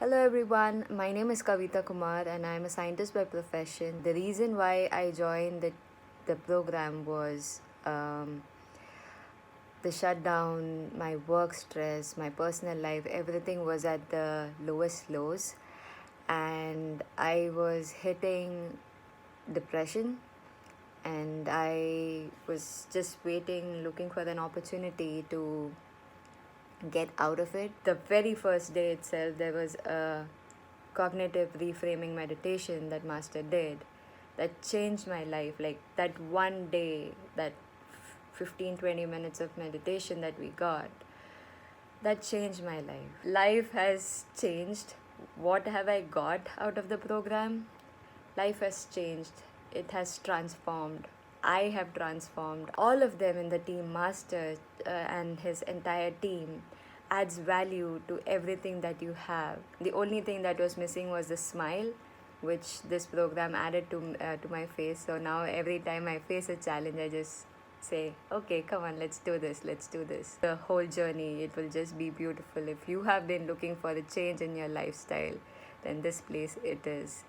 Hello everyone, my name is Kavita Kumar and I'm a scientist by profession. The reason why I joined the program was the shutdown, my work stress, my personal life, everything was at the lowest lows, and I was hitting depression, and I was just waiting, looking for an opportunity to get out of it. The very first day itself, there was a cognitive reframing meditation that Master did that changed my life. Like that one day, that 15-20 minutes of meditation that we got, that changed my life. Life has changed. What have I got out of the program? Life has changed. It has transformed. I have transformed. All of them in the team, Master and his entire team, adds value to everything that you have. The only thing that was missing was the smile, which this program added to my face. So now every time I face a challenge, I just say, okay, come on, let's do this, let's do this. The whole journey, it will just be beautiful. If you have been looking for a change in your lifestyle, then this place it is.